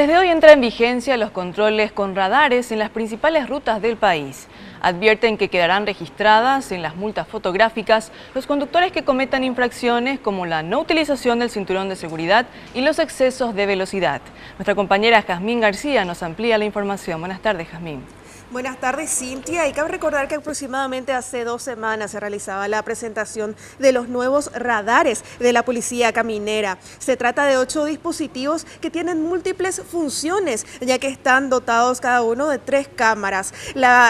Desde hoy entra en vigencia los controles con radares en las principales rutas del país. Advierten que quedarán registradas en las multas fotográficas los conductores que cometan infracciones como la no utilización del cinturón de seguridad y los excesos de velocidad. Nuestra compañera Jazmín García nos amplía la información. Buenas tardes, Jazmín. Buenas tardes, Cintia. Y cabe recordar que aproximadamente hace 2 semanas se realizaba la presentación de los nuevos radares de la Policía Caminera. Se trata de 8 dispositivos que tienen múltiples funciones, ya que están dotados cada uno de 3 cámaras.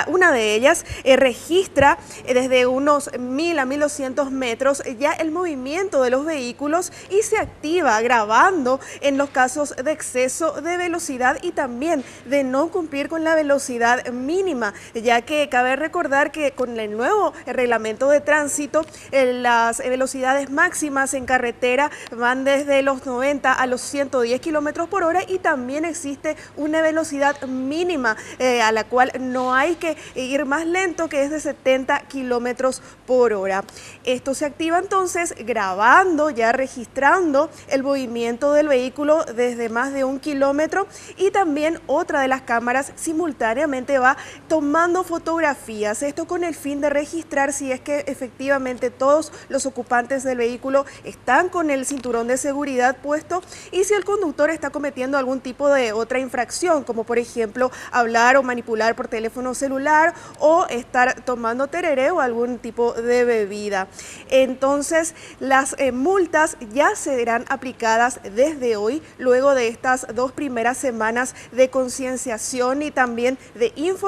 Una de ellas registra desde unos 1000 a 1200 metros ya el movimiento de los vehículos y se activa grabando en los casos de exceso de velocidad y también de no cumplir con la velocidad mínima, ya que cabe recordar que con el nuevo reglamento de tránsito las velocidades máximas en carretera van desde los 90 a los 110 kilómetros por hora y también existe una velocidad mínima a la cual no hay que ir más lento, que es de 70 kilómetros por hora. Esto se activa entonces grabando, ya registrando el movimiento del vehículo desde más de 1 kilómetro, y también otra de las cámaras simultáneamente va tomando fotografías, esto con el fin de registrar si es que efectivamente todos los ocupantes del vehículo están con el cinturón de seguridad puesto y si el conductor está cometiendo algún tipo de otra infracción, como por ejemplo hablar o manipular por teléfono celular o estar tomando tereré o algún tipo de bebida. Entonces las multas ya serán aplicadas desde hoy, luego de estas 2 primeras semanas de concienciación y también de información,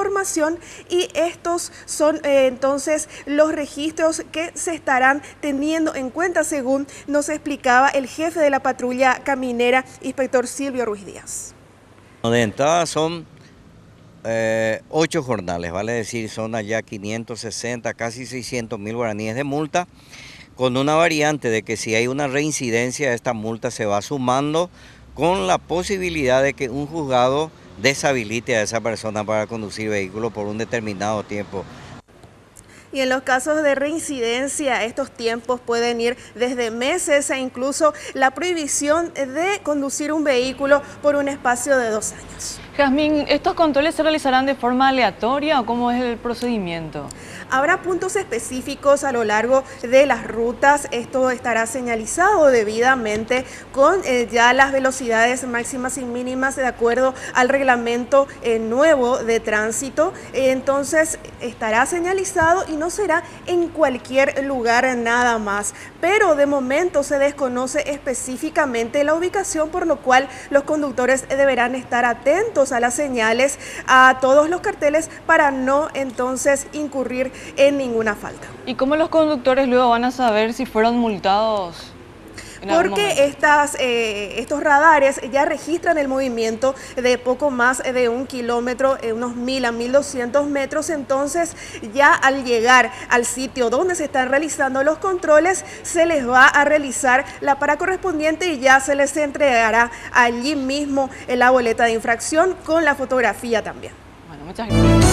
y estos son entonces los registros que se estarán teniendo en cuenta, según nos explicaba el jefe de la patrulla caminera, inspector Silvio Ruiz Díaz. De entrada son 8 jornales, vale decir, son allá 560, casi 600.000 guaraníes de multa, con una variante de que si hay una reincidencia, esta multa se va sumando con la posibilidad de que un juzgado deshabilite a esa persona para conducir vehículos por un determinado tiempo. Y en los casos de reincidencia, estos tiempos pueden ir desde meses e incluso la prohibición de conducir un vehículo por un espacio de 2 años. Jazmín, ¿estos controles se realizarán de forma aleatoria o cómo es el procedimiento? Habrá puntos específicos a lo largo de las rutas. Esto estará señalizado debidamente con ya las velocidades máximas y mínimas de acuerdo al reglamento nuevo de tránsito. Entonces estará señalizado y no será en cualquier lugar nada más. Pero de momento se desconoce específicamente la ubicación, por lo cual los conductores deberán estar atentos a las señales, a todos los carteles, para no entonces incurrir en ninguna falta. ¿Y cómo los conductores luego van a saber si fueron multados? Porque estos radares ya registran el movimiento de poco más de 1 kilómetro, unos 1000 a 1200 metros, entonces ya al llegar al sitio donde se están realizando los controles, se les va a realizar la para correspondiente y ya se les entregará allí mismo la boleta de infracción con la fotografía también. Bueno, muchas gracias.